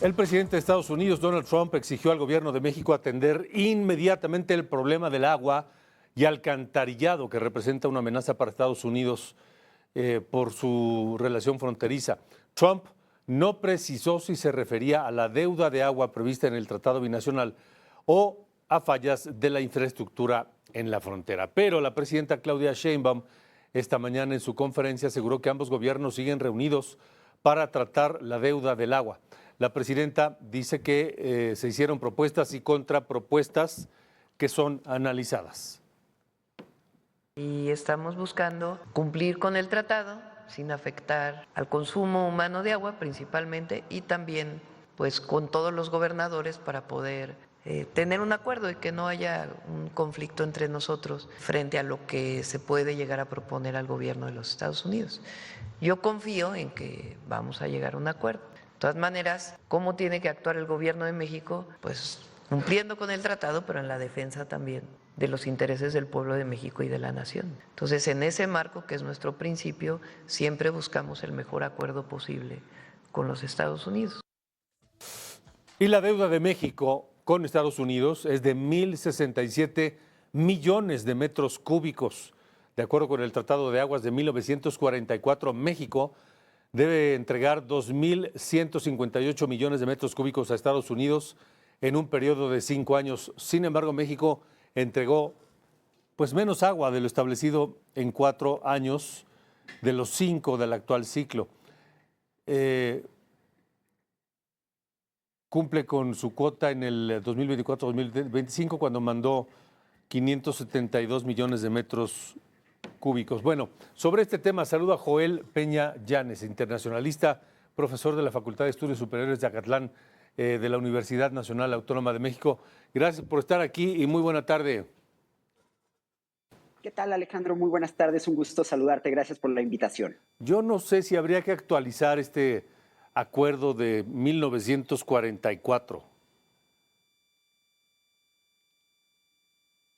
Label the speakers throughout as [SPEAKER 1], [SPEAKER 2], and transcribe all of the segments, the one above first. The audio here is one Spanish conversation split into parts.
[SPEAKER 1] El presidente de Estados Unidos, Donald Trump, exigió al gobierno de México atender inmediatamente el problema del agua y alcantarillado que representa una amenaza para Estados Unidos por su relación fronteriza. Trump no precisó si se refería a la deuda de agua prevista en el Tratado Binacional o a fallas de la infraestructura en la frontera. Pero la presidenta Claudia Sheinbaum esta mañana en su conferencia aseguró que ambos gobiernos siguen reunidos para tratar la deuda del agua. La presidenta dice que se hicieron propuestas y contrapropuestas que son analizadas.
[SPEAKER 2] Y estamos buscando cumplir con el tratado sin afectar al consumo humano de agua principalmente y también pues con todos los gobernadores para poder tener un acuerdo y que no haya un conflicto entre nosotros frente a lo que se puede llegar a proponer al gobierno de los Estados Unidos. Yo confío en que vamos a llegar a un acuerdo. De todas maneras, ¿cómo tiene que actuar el gobierno de México? Pues cumpliendo con el tratado, pero en la defensa también de los intereses del pueblo de México y de la nación. Entonces, en ese marco, que es nuestro principio, siempre buscamos el mejor acuerdo posible con los Estados Unidos.
[SPEAKER 1] Y la deuda de México con Estados Unidos es de 1.067 millones de metros cúbicos. De acuerdo con el Tratado de Aguas de 1944, México debe entregar 2.158 millones de metros cúbicos a Estados Unidos en un periodo de 5 años. Sin embargo, México entregó pues menos agua de lo establecido en 4 años de los 5 del actual ciclo. Cumple con su cuota en el 2024-2025 cuando mandó 572 millones de metros cúbicos. Bueno, sobre este tema saludo a Joel Peña Llanes, internacionalista, profesor de la Facultad de Estudios Superiores de Acatlán de la Universidad Nacional Autónoma de México. Gracias por estar aquí y muy buena tarde.
[SPEAKER 3] ¿Qué tal, Alejandro? Muy buenas tardes, un gusto saludarte. Gracias por la invitación.
[SPEAKER 1] Yo no sé si habría que actualizar este acuerdo de 1944.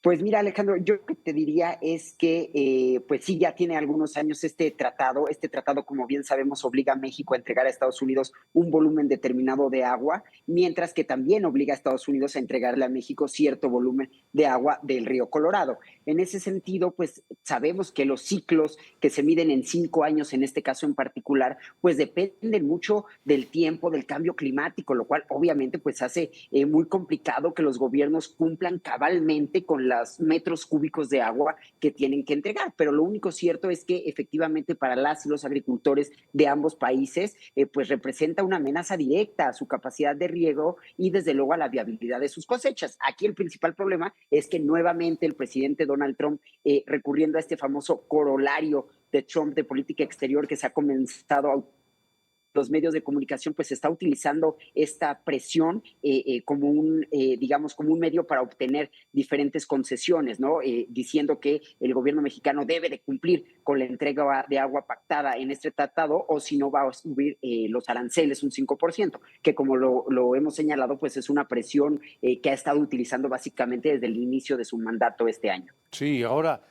[SPEAKER 3] Pues mira, Alejandro, yo lo que te diría es que, pues sí, ya tiene algunos años este tratado. Este tratado, como bien sabemos, obliga a México a entregar a Estados Unidos un volumen determinado de agua, mientras que también obliga a Estados Unidos a entregarle a México cierto volumen de agua del río Colorado. En ese sentido, pues sabemos que los ciclos que se miden en 5 años, en este caso en particular, pues dependen mucho del tiempo, del cambio climático, lo cual obviamente pues hace muy complicado que los gobiernos cumplan cabalmente con los metros cúbicos de agua que tienen que entregar. Pero lo único cierto es que efectivamente para las y los agricultores de ambos países, pues representa una amenaza directa a su capacidad de riego y desde luego a la viabilidad de sus cosechas. Aquí el principal problema es que nuevamente el presidente Donald Trump, recurriendo a este famoso corolario de Trump de política exterior que se ha comenzado a los medios de comunicación, pues está utilizando esta presión como digamos, como un medio para obtener diferentes concesiones, ¿no? Diciendo que el gobierno mexicano debe de cumplir con la entrega de agua pactada en este tratado o si no va a subir los aranceles un 5%, que como lo hemos señalado, pues es una presión que ha estado utilizando básicamente desde el inicio de su mandato este año.
[SPEAKER 1] Sí, ahora,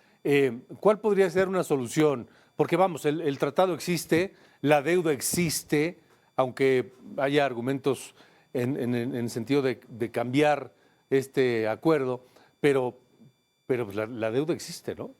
[SPEAKER 1] ¿cuál podría ser una solución? Porque vamos, el tratado existe, la deuda existe, aunque haya argumentos en el sentido de cambiar este acuerdo, pero pues la deuda existe, ¿no?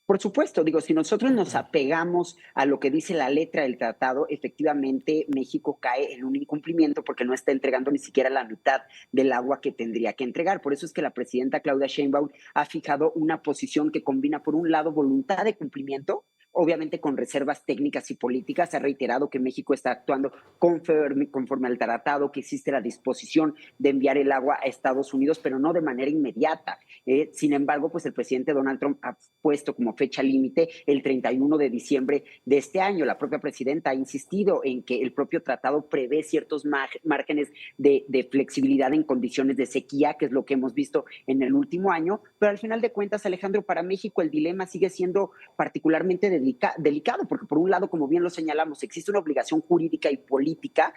[SPEAKER 3] Por supuesto, digo, si nosotros nos apegamos a lo que dice la letra del tratado, efectivamente México cae en un incumplimiento porque no está entregando ni siquiera la mitad del agua que tendría que entregar. Por eso es que la presidenta Claudia Sheinbaum ha fijado una posición que combina, por un lado, voluntad de cumplimiento, obviamente con reservas técnicas y políticas. Ha reiterado que México está actuando conforme al tratado, que existe la disposición de enviar el agua a Estados Unidos, pero no de manera inmediata. Sin embargo, pues el presidente Donald Trump ha puesto como fecha límite el 31 de diciembre de este año. La propia presidenta ha insistido en que el propio tratado prevé ciertos márgenes de flexibilidad en condiciones de sequía, que es lo que hemos visto en el último año, pero al final de cuentas, Alejandro, para México el dilema sigue siendo particularmente de delicado, porque por un lado, como bien lo señalamos, existe una obligación jurídica y política,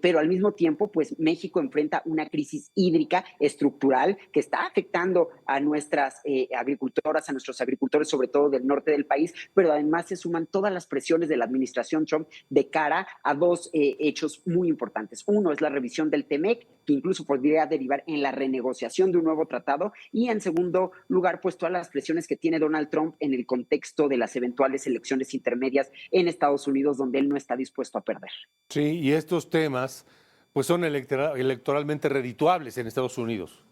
[SPEAKER 3] pero al mismo tiempo, pues México enfrenta una crisis hídrica estructural que está afectando a nuestras agricultoras, a nuestros agricultores, sobre todo del norte del país, pero además se suman todas las presiones de la administración Trump de cara a dos hechos muy importantes. Uno es la revisión del TEMEC, que incluso podría derivar en la renegociación de un nuevo tratado, y en segundo lugar, pues todas las presiones que tiene Donald Trump en el contexto de las eventuales elecciones intermedias en Estados Unidos, donde él no está dispuesto a perder.
[SPEAKER 1] Sí, y estos temas pues son electoralmente redituables en Estados Unidos.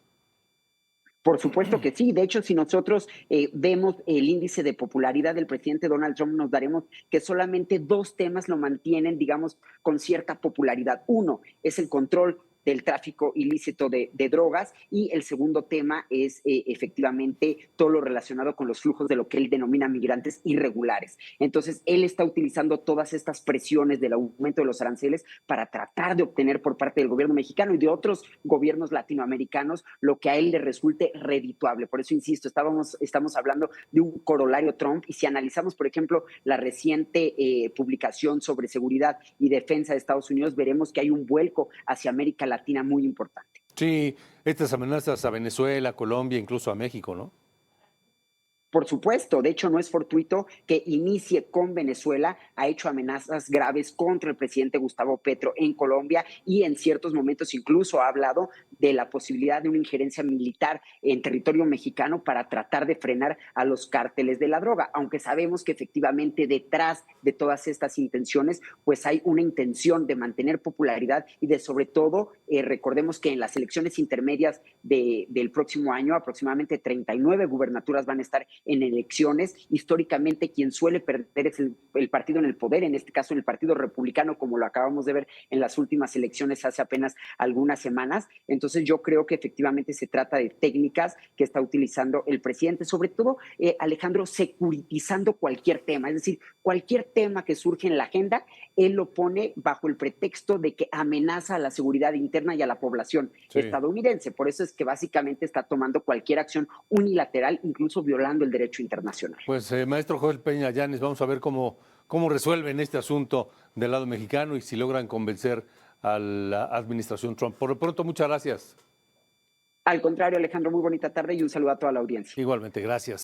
[SPEAKER 3] Por supuesto que sí. De hecho, si nosotros vemos el índice de popularidad del presidente Donald Trump, nos daremos que solamente dos temas lo mantienen, digamos, con cierta popularidad. Uno es el control del tráfico ilícito de drogas, y el segundo tema es efectivamente todo lo relacionado con los flujos de lo que él denomina migrantes irregulares. Entonces, él está utilizando todas estas presiones del aumento de los aranceles para tratar de obtener por parte del gobierno mexicano y de otros gobiernos latinoamericanos lo que a él le resulte redituable. Por eso, insisto, estamos hablando de un corolario Trump, y si analizamos, por ejemplo, la reciente publicación sobre seguridad y defensa de Estados Unidos, veremos que hay un vuelco hacia América Latina muy importante.
[SPEAKER 1] Sí, estas amenazas a Venezuela, Colombia, incluso a México, ¿no?
[SPEAKER 3] Por supuesto, de hecho no es fortuito que inicie con Venezuela, ha hecho amenazas graves contra el presidente Gustavo Petro en Colombia, y en ciertos momentos incluso ha hablado de la posibilidad de una injerencia militar en territorio mexicano para tratar de frenar a los cárteles de la droga, aunque sabemos que efectivamente detrás de todas estas intenciones pues hay una intención de mantener popularidad y de sobre todo, recordemos que en las elecciones intermedias del próximo año aproximadamente 39 gubernaturas van a estar en elecciones. Históricamente quien suele perder es el partido en el poder, en este caso en el Partido Republicano, como lo acabamos de ver en las últimas elecciones hace apenas algunas semanas. Entonces yo creo que efectivamente se trata de técnicas que está utilizando el presidente, sobre todo Alejandro, securitizando cualquier tema, es decir, cualquier tema que surge en la agenda, él lo pone bajo el pretexto de que amenaza a la seguridad interna y a la población estadounidense. Por eso es que básicamente está tomando cualquier acción unilateral, incluso violando el derecho internacional.
[SPEAKER 1] Pues maestro Joel Peña Llanes, vamos a ver cómo resuelven este asunto del lado mexicano y si logran convencer a la administración Trump. Por lo pronto, muchas gracias.
[SPEAKER 3] Al contrario, Alejandro, muy bonita tarde y un saludo a toda la audiencia.
[SPEAKER 1] Igualmente, gracias.